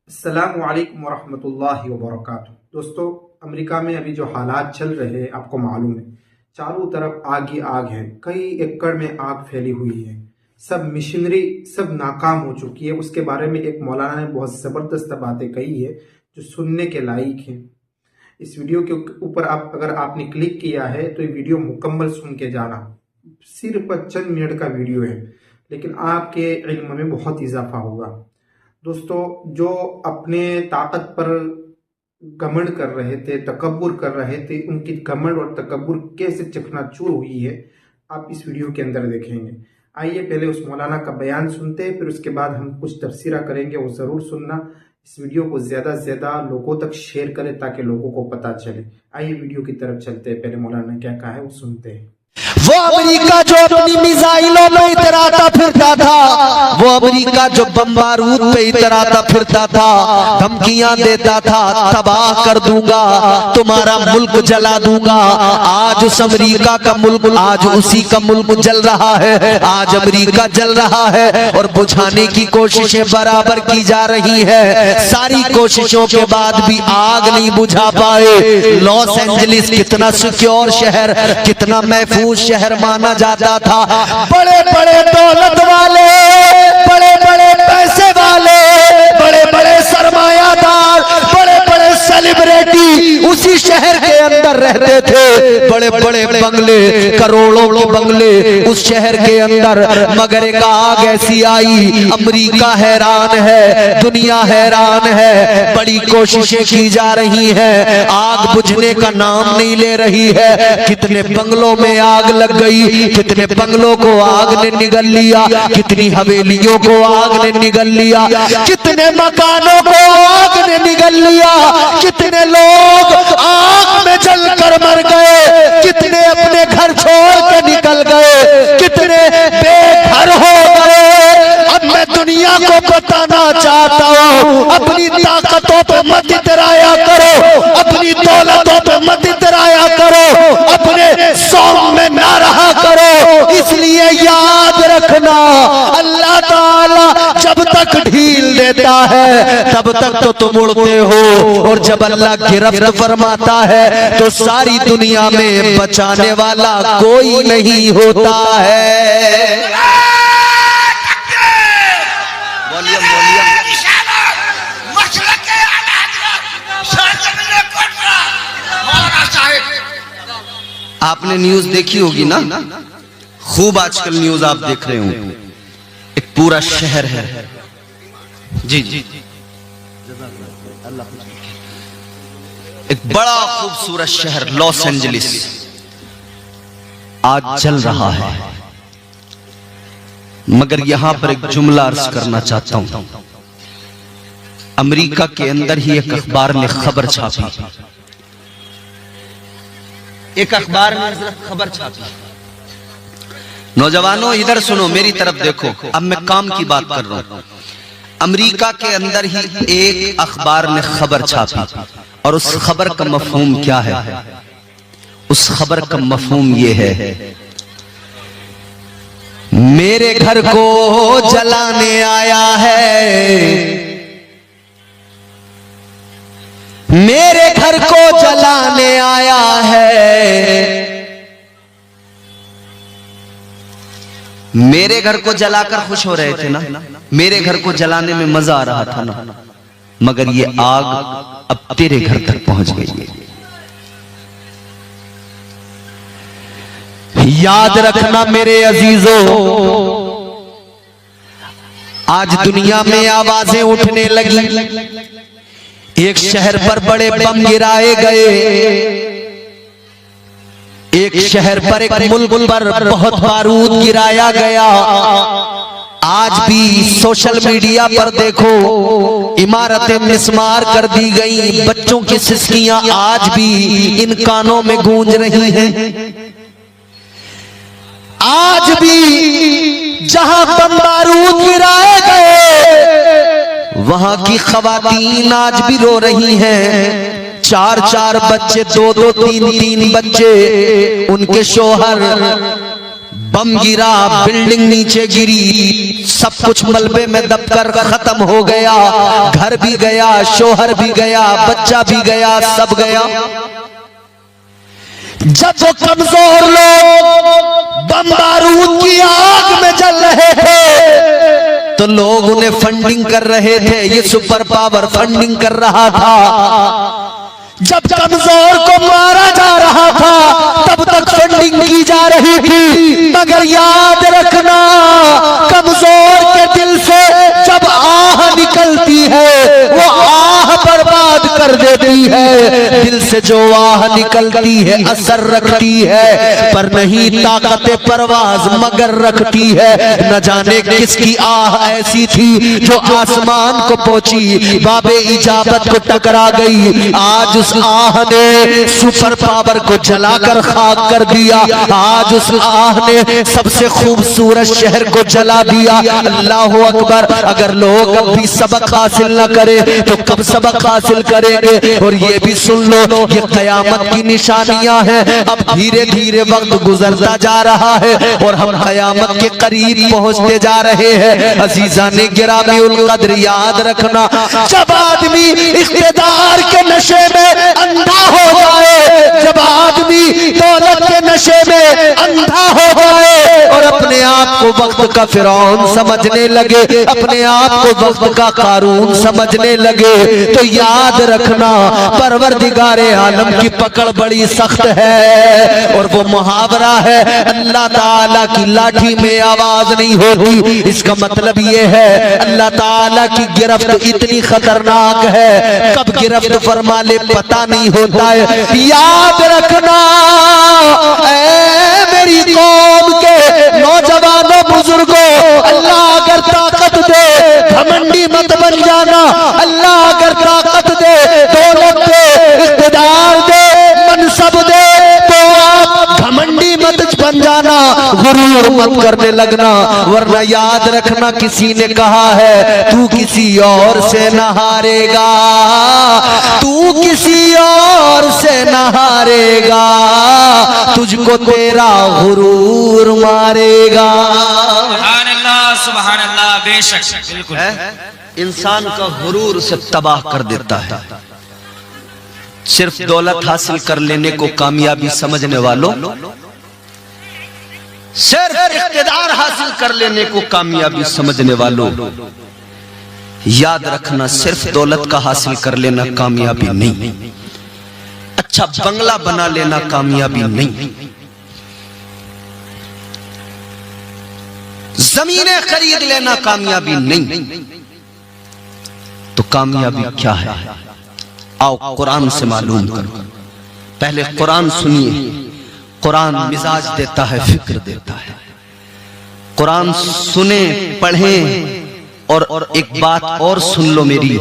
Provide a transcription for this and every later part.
अस्सलामु अलैकुम वरहमतुल्लाहि वबरकातुहू। दोस्तों, अमेरिका में अभी जो हालात चल रहे हैं आपको मालूम है, चारों तरफ आग ही आग है। कई एकड़ में आग फैली हुई है। सब मशीनरी सब नाकाम हो चुकी है। उसके बारे में एक मौलाना ने बहुत ज़बरदस्त बातें कही है जो सुनने के लायक है। इस वीडियो के ऊपर अगर आपने क्लिक किया है तो ये वीडियो मुकम्मल सुन के जाना। सिर्फ चंद मिनट का वीडियो है, लेकिन आपके इल्म में बहुत इजाफा होगा। दोस्तों, जो अपने ताकत पर घमंड कर रहे थे, तकब्बुर कर रहे थे, उनकी घमंड और तकब्बुर कैसे चकनाचूर हुई है आप इस वीडियो के अंदर देखेंगे। आइए पहले उस मौलाना का बयान सुनते हैं, फिर उसके बाद हम कुछ तफसीरा करेंगे, वो ज़रूर सुनना। इस वीडियो को ज़्यादा से ज़्यादा लोगों तक शेयर करें ताकि लोगों को पता चले। आइए वीडियो की तरफ चलते हैं। पहले मौलाना ने क्या कहा है वो सुनते हैं। वो अमेरिका जो अपनी मिसाइलों पे इतराता फिरता था, वो अमेरिका जो बम बारूद पे इतराता फिरता था, धमकियां देता था, तबाह कर दूंगा, तुम्हारा मुल्क जला दूंगा। आज उस अमेरिका का मुल्क, आज उसी का मुल्क जल रहा है। आज अमेरिका जल रहा है और बुझाने की कोशिशें बराबर की जा रही है। सारी कोशिशों के बाद भी आग नहीं बुझा पाए। लॉस एंजलिस कितना सिक्योर शहर, कितना महफूज शहर माना जाता था। बड़े बड़े दौलत वाले, बड़े बड़े पैसे वाले, बड़े बड़े सरमायादार, बड़े बड़े सेलिब्रिटी उसी शहर के अंदर रहते थे। बड़े बड़े बंगले, करोड़ों के बंगले उस शहर के अंदर। मगर एक आग ऐसी आई, अमेरिका हैरान है, दुनिया हैरान है। बड़ी कोशिशें की जा रही हैं, आग बुझने का नाम नहीं ले रही है। कितने बंगलों में आग लग गई, कितने बंगलों को आग ने निगल लिया, कितनी हवेलियों को आग ने निगल लिया, कितने मकानों को आग ने निगल लिया, कितने लोग आग में जलकर मर गए, कितने अपने घर छोड़ के निकल गए, कितने बेघर हो गए। अब मैं दुनिया को बताना चाहता हूँ, अपनी ताकतों पे मत इतराया करो, अपनी दौलतों पे मत इतराया करो, अपने सौम में ना रहा करो। इसलिए याद रखना, अल्लाह ताला जब तक ढील देता है तब तक तो तुम उड़ते हो, और जब अल्लाह गिरफ्त फरमाता है तो सारी दुनिया में बचाने वाला कोई नहीं होता है। आपने न्यूज देखी होगी ना, खूब आजकल न्यूज आप देख रहे हो। एक पूरा शहर है, जी जी, एक बड़ा खूबसूरत शहर लॉस एंजलिस आज जल रहा है। मगर यहां पर एक जुमला अर्ज करना चाहता हूं। अमेरिका के अंदर ही एक अखबार ने खबर छापी, एक अखबार ने खबर छापी। नौजवानों इधर सुनो, मेरी तरफ देखो, अब मैं काम की बात कर रहा हूं। अमेरिका के अंदर ही एक अखबार ने खबर छापी, और उस खबर का मफहूम क्या है? उस खबर का मफहूम ये है, मेरे घर को जलाने आया है, मेरे घर को जलाने आया है। मेरे घर को जलाकर खुश हो रहे थे ना, मेरे घर को जलाने में मजा आ रहा था ना, मगर ये आग अब तेरे घर तक पहुंच गई है। याद रखना मेरे अजीजों, आज दुनिया में आवाजें उठने लगी। एक शहर पर बड़े बम गिराए गए, एक शहर पर, एक मुल्क पर बहुत बारूद गिराया गया। आज भी सोशल मीडिया पर देखो, इमारतें मिस्मार कर दी गई, बच्चों की सिसकियां आज भी इन कानों में गूंज रही हैं। आज भी जहां बम बारूद गिराए गए, वहां की खवातीन आज भी रो रही हैं। 4-4 बच्चे, 2-2, 3-3 बच्चे, उनके शोहर बम गिरा, बिल्डिंग नीचे गिरी, सब कुछ मलबे में दबकर खत्म हो गया। घर भी गया, शोहर भी गया, बच्चा भी गया, सब गया। जब वो कमजोर लोग बम बारूद की आग में जल रहे थे तो लोग उन्हें फंडिंग कर रहे थे। ये सुपर पावर फंडिंग कर रहा था। जब कमजोर को मारा जा रहा था तब तक फंडिंग की जा रही थी। मगर याद रखना, कमजोर के दिल से जब आह निकलती है वो आह बर्बाद कर देती है। दिल से जो आह निकलती है असर रखती है, पर नहीं ताकत परवाज मगर रखती है। न जाने किसकी आह ऐसी थी जो आसमान को पहुंची, बाबे इजाबत को टकरा गई। आज उस आह ने सुपर पावर को जलाकर खाक कर दिया। आज उस आह ने सबसे खूबसूरत शहर को जला दिया। अल्लाह अकबर। अगर लोग अब भी सबक हासिल न करें तो कब सबक हासिल करेंगे? और ये भी सुन लो, ये कयामत की निशानियां हैं। अब धीरे धीरे वक्त गुजरता जा रहा है और हम कयामत के करीब पहुंचते जा रहे हैं। अजीजा ने गिरामी उल कद्र, याद रखना, जब आदमी इख्तिदार के नशे में अंधा हो जाए, जब आदमी दौलत के नशे में अंधा हो जाए और अपने आप को वक्त का फिरौन समझने लगे, अपने आप को वक्त का कारून समझने लगे, तो याद रखना परवरदिगारे आलम की पकड़ बड़ी सख्त है। और वो मुहावरा है, अल्लाह ताला की लाठी में आवाज नहीं होती। इसका मतलब ये है अल्लाह ताला की गिरफ्त इतनी खतरनाक है, कब गिरफ्त फरमा ले पता नहीं होता है। याद रखना, ऐ मेरी कौम के नौजवानों बुजुर्गों, अल्लाह अगर ताकत दे घमंडी मत बन जाना। अल्लाह अगर ताकत दे, दौलत दे, इख्तिदार दे, मनसब दे, तो आप घमंडी मत बन जाना, गुरूर मत करने लगना। वरना याद रखना, किसी ने कहा है तू किसी और से न हारेगा, तू किसी और से न हारेगा, तुझको तेरा गुरूर मारेगा। सुभान अल्लाह, सुभान अल्लाह। बेशक, बिल्कुल इंसान का गुरूर से तबाह कर देता है। सिर्फ दौलत हासिल कर लेने को कामयाबी समझने वालों, सिर्फ इख्तिदार हासिल कर लेने को कामयाबी समझने वालों, याद रखना, सिर्फ दौलत का हासिल कर लेना कामयाबी नहीं। अच्छा बंगला बना लेना कामयाबी नहीं। जमीनें खरीद लेना कामयाबी नहीं। तो कामयाबी क्या है? आओ कुरान से मालूम करो। पहले कुरान सुनिए। कुरान मिजाज देता है, फिक्र देता है। कुरान सुने, पढ़ें। और एक बात और सुन लो मेरी,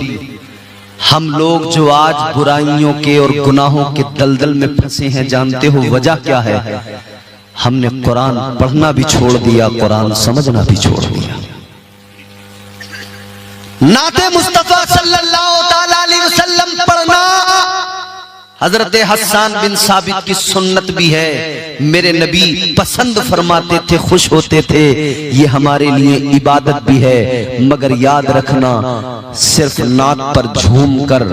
हम लोग जो आज बुराइयों के और गुनाहों के दलदल में फंसे हैं, जानते हो वजह क्या है? हमने कुरान पढ़ना भी छोड़ दिया, कुरान समझना भी छोड़ दिया। नाते मुस्तफा सल्लल्लाहु ताला अलैहि वसल्लम पढ़ना हजरत हसन बिन साबित की सुन्नत भी है। मेरे नबी पसंद फरमाते थे, खुश होते थे। ये हमारे लिए इबादत भी है। मगर याद रखना, सिर्फ नात पर झूम कर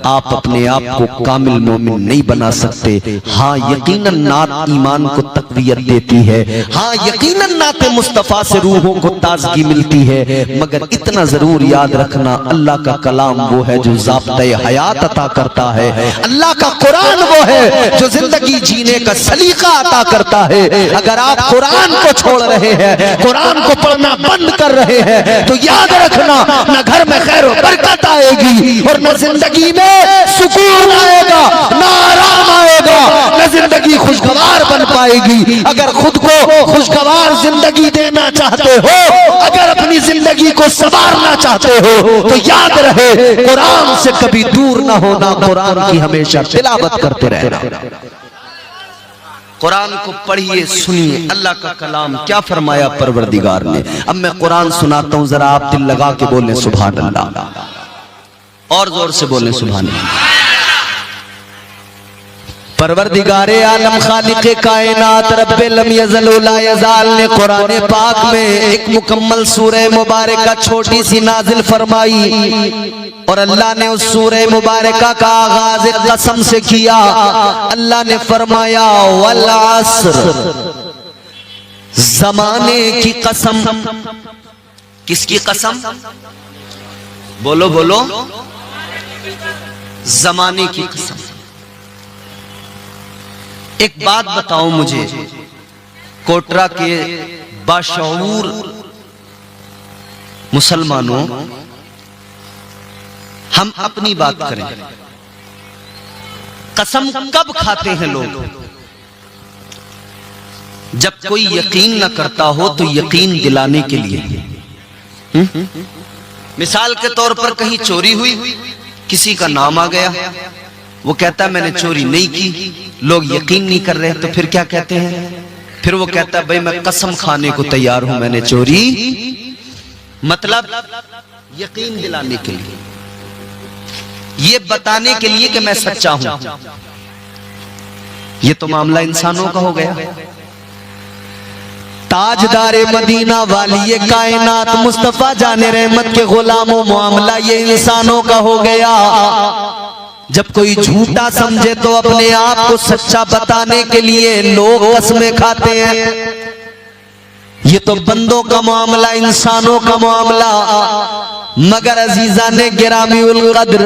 आप अपने आप को कामिल मोमिन नहीं बना सकते। हाँ यकीनन नात ईमान को तकवीयत देती है। हाँ यकीनन नाते मुस्तफा से रूहों को ताजगी मिलती है। मगर इतना जरूर याद रखना, अल्लाह का कलाम वो है जो ज़ाब्ते हयात अता करता है। अल्लाह का कुरान वो है जो जिंदगी जीने का सलीका अता करता है। अगर आप कुरान को छोड़ रहे हैं, कुरान को पढ़ना बंद कर रहे हैं, तो याद रखना, न घर में खैर और बरकत आएगी और न जिंदगी में सुकून आएगा, न आराम आएगा, न जिंदगी खुशगवार बन पाएगी। अगर खुद को खुशगवार जिंदगी देना चाहते हो, अगर अपनी जिंदगी को संवारना चाहते हो, तो याद रहे कुरान से कभी दूर ना होना, कुरान की हमेशा तिलावत करते रहना। कुरान को पढ़िए, सुनिए। अल्लाह का कलाम क्या फरमाया परवरदिगार ने। अब मैं कुरान सुनाता हूं, जरा आप दिल लगा के बोलें सुभान अल्लाह, और जोर से बोलें सुभान अल्लाह। परवरदिगारे आलम खालिक़े कायनात रब्बे लम यज़ल व ला यज़ाल ने कुरान पाक में एक मुकम्मल सूरह मुबारका छोटी सी नाजिल फरमाई और अल्लाह ने उस सूरह मुबारका का आगाज एक कसम से किया। अल्लाह ने फरमाया वल अस्र, जमाने की कसम। किसकी कसम? बोलो बोलो। जमाने की कसम। एक बात बताओ मुझे, कोटरा के बाशऊर मुसलमानों, हम अपनी बात करें, कसम कब खाते हैं लोग? जब कोई यकीन न करता हो तो यकीन दिलाने के लिए। मिसाल के तौर पर कहीं चोरी हुई, किसी का नाम आ गया, वो कहता है मैंने चोरी नहीं की, लोग यकीन नहीं कर रहे, तो फिर क्या कहते हैं? फिर वो कहता है भाई मैं कसम खाने को तैयार हूं मैंने चोरी, मतलब यकीन दिलाने के लिए, ये बताने के लिए कि मैं सच्चा हूं। ये तो मामला इंसानों का हो गया। ताजदारे मदीना वाली कायनात मुस्तफा जाने रहमत के गुलामों, मामला ये इंसानों का हो गया। जब कोई झूठा समझे तो अपने आप को सच्चा बताने के लिए लोग कसमें खाते हैं। ये तो बंदों का मामला, इंसानों का मामला। मगर अजीजा ने गिरामी उल कद्र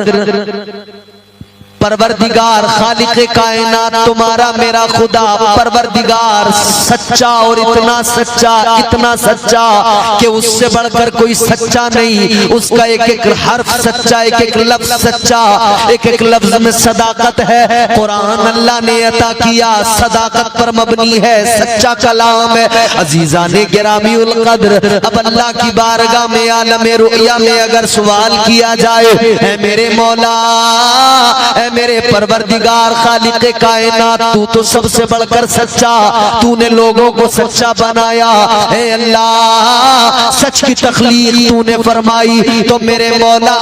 परवरदिगार खालिक़े कायनात तुम्हारा मेरा खुदा परवरदिगार सच्चा, और इतना सच्चा कि उससे बढ़कर कोई सच्चा नहीं। उसका एक एक हर्फ सच्चा, एक एक लफ्ज सच्चा, एक एक लफ्ज में सदाकत है। कुरान अल्लाह ने अता किया, सदाकत पर मबनी है, सच्चा कलाम है। अजीजा ने गिरामी उल कद्र, अब अल्लाह की बारगाह में आलम रुया में अगर सवाल किया जाए, है मेरे मौला, मेरे परवरदिगार खालिक़े कायनात, तू तो सबसे बढ़कर सच्चा, तूने लोगों को सच्चा बनाया। ए अल्लाह, सच की तख्लीक तूने फरमाई, तो मेरे मौला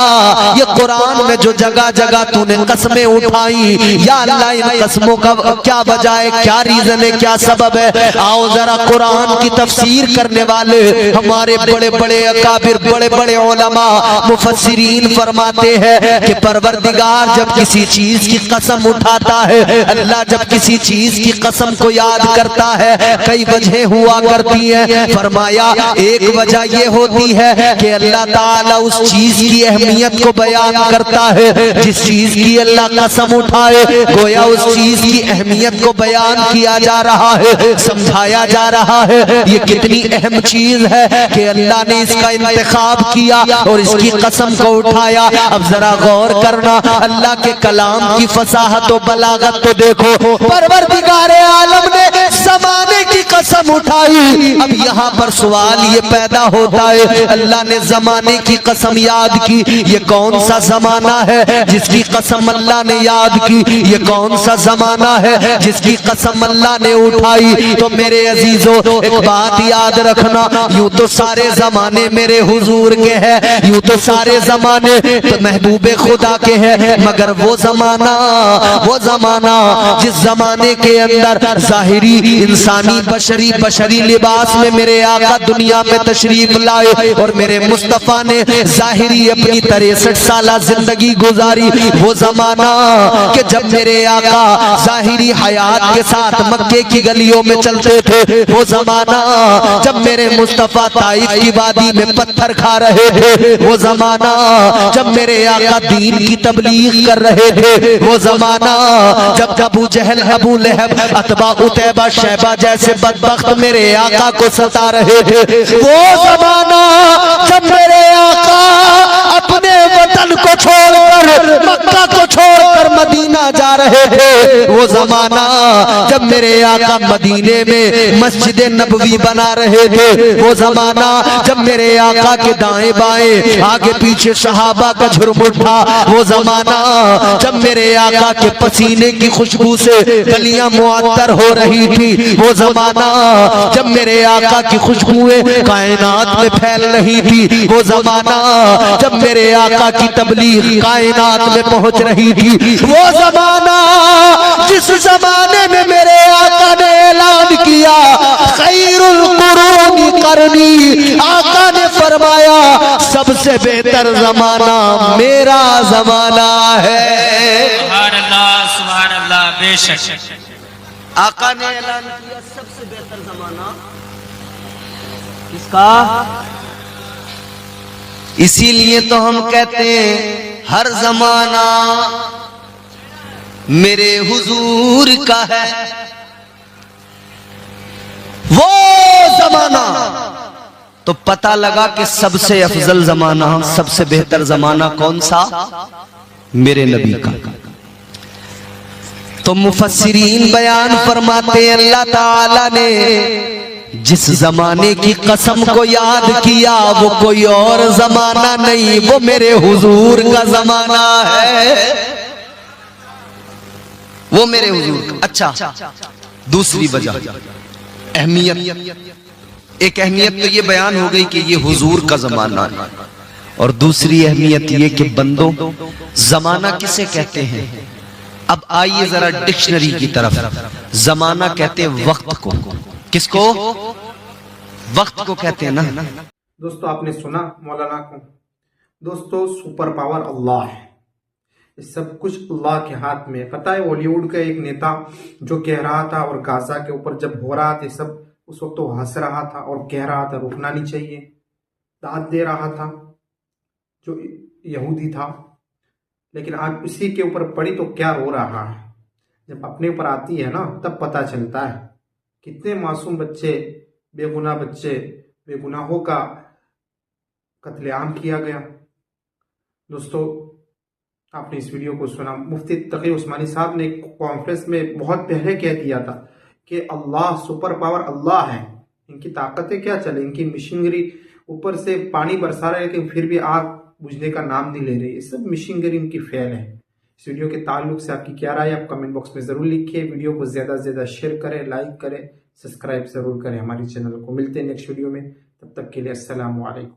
ये कुरान में जो जगह जगह तूने कसमें उठाई, या अल्लाह इन कसमों का क्या वजह है, क्या रीजन है, क्या सबब है? आओ जरा कुरान की तफसीर करने वाले हमारे बड़े बड़े अकाबिर, बड़े बड़े उलमा मुफस्सिरीन फरमाते हैं कि परवरदिगार जब किसी चीज की कसम उठाता है, अल्लाह जब किसी चीज की कसम को याद करता है, कई वजह हुआ करती है। फरमाया एक वजह ये होती है कि अल्लाह ताला उस चीज की अहमियत को बयान करता है। जिस चीज की अल्लाह कसम उठाए, गोया उस चीज की अहमियत को बयान किया जा रहा है, समझाया जा रहा है। ये कितनी अहम चीज है कि अल्लाह ने इसका इंतखाब किया और इसकी कसम को उठाया। अब जरा गौर करना, अल्लाह के कलाम की फसाहत और बलागत तो देखो। परवरदिगारे आलम ने ज़माने की कसम उठाई। अब यहाँ पर सवाल ये पैदा होता है, अल्लाह ने ज़माने की कसम याद की, ये कौन सा ज़माना है जिसकी कसम अल्लाह ने याद की? ये कौन सा ज़माना है जिसकी कसम अल्लाह ने उठाई? तो मेरे अजीजों, एक बात याद रखना, यूं तो सारे ज़माने मेरे हुजूर के हैं, यूं तो सारे ज़माने तो महबूबे खुदा के हैं, मगर वो ज़माना जिस ज़माने के अंदर जाहिरी इंसानी बशरी लिबास में मेरे आका दुनिया में तशरीफ लाए और मेरे मुस्तफा ने जाहिरी अपनी 63 साला जिंदगी गुजारी, वो ज़माना कि जब मेरे आका जाहिरी हयात के साथ मक्के की गलियों में चलते थे, वो ज़माना जब मेरे मुस्तफा ताइफ की वादी में पत्थर खा रहे थे, वो ज़माना जब मेरे आका दीन की तबलीग कर रहे थे, वो ज़माना जब अबू जहल, अबू लहब, अतबा, उतैबा, शैबा जैसे बदबख्त मेरे आका को सता रहे थे, वो ज़माना जब मेरे आका अपने वतन को छोड़कर, मक्का को छोड़कर मदीना जा रहे थे, वो ज़माना जब मेरे आका मदीने में मस्जिद नबवी बना रहे थे, वो ज़माना जब मेरे आका के दाएं बाएं आगे पीछे सहाबा का झुरमुट था, वो ज़माना जब मेरे आका के पसीने की खुशबू से गलियां मुअत्तर हो रही थी, वो ज़माना जब मेरे आका की खुशबुएं कायनात में फैल रही थी, वो ज़माना जब मेरे आका की तबलीग कायनात में पहुंच रही थी, वो ज़माना जमाना जिस जमाने में मेरे आका ने ऐलान किया खैरुल कुरूनी करनी, आका ने फरमाया सबसे बेहतर जमाना मेरा जमाना है। सुभान अल्लाह बेशक। आका ने ऐलान किया सबसे बेहतर जमाना किसका? इसीलिए तो हम कहते हैं हर जमाना मेरे हुजूर का है। वो जमाना तो पता लगा कि सबसे अफजल जमाना, सबसे बेहतर जमाना कौन सा? मेरे नबी का। तो मुफस्सिरीन बयान फरमाते हैं अल्लाह ताला ने जिस जमाने की कसम को याद किया वो कोई और जमाना नहीं, वो मेरे हुजूर का जमाना है, वो मेरे हुजूर का। अच्छा, दूसरी वजह अहमियत, एक अहमियत तो ये बयान हो गई कि ये हुजूर का जमाना है, और दूसरी अहमियत ये कि बंदों जमाना किसे कहते हैं? अब आइए जरा डिक्शनरी की तरफ। जमाना कहते हैं वक्त को। किसको? वक्त को कहते हैं ना। दोस्तों आपने सुना मौलाना को। दोस्तों सुपर पावर अल्लाह है, सब कुछ अल्लाह के हाथ में। पता है हॉलीवुड का एक नेता जो कह रहा था, और गाजा के ऊपर जब हो रहा था सब, उस वक्त तो हंस रहा था और कह रहा था रुकना नहीं चाहिए, दाद दे रहा था जो यहूदी था। लेकिन आज उसी के ऊपर पड़ी तो क्या रो रहा है। जब अपने ऊपर आती है ना तब पता चलता है कितने मासूम बच्चे, बेगुनाह बच्चे, बेगुनाहों का कत्लेआम किया गया। दोस्तों आपने इस वीडियो को सुना, मुफ्ती तकी उस्मानी साहब ने कॉन्फ्रेंस में बहुत पहले कह दिया था कि अल्लाह सुपर पावर अल्लाह है, इनकी ताकतें क्या चले, इनकी मशीनरी ऊपर से पानी बरसा रहे लेकिन फिर भी आग बुझने का नाम नहीं ले रही। ये सब मशीनरी इनकी फेल है। इस वीडियो के ताल्लुक से आपकी क्या राय है आप कमेंट बॉक्स में जरूर लिखिए। वीडियो को ज्यादा से ज्यादा शेयर करें, लाइक करें, सब्सक्राइब जरूर करें हमारे चैनल को। मिलते हैं नेक्स्ट वीडियो में, तब तक के लिए अस्सलाम वालेकुम।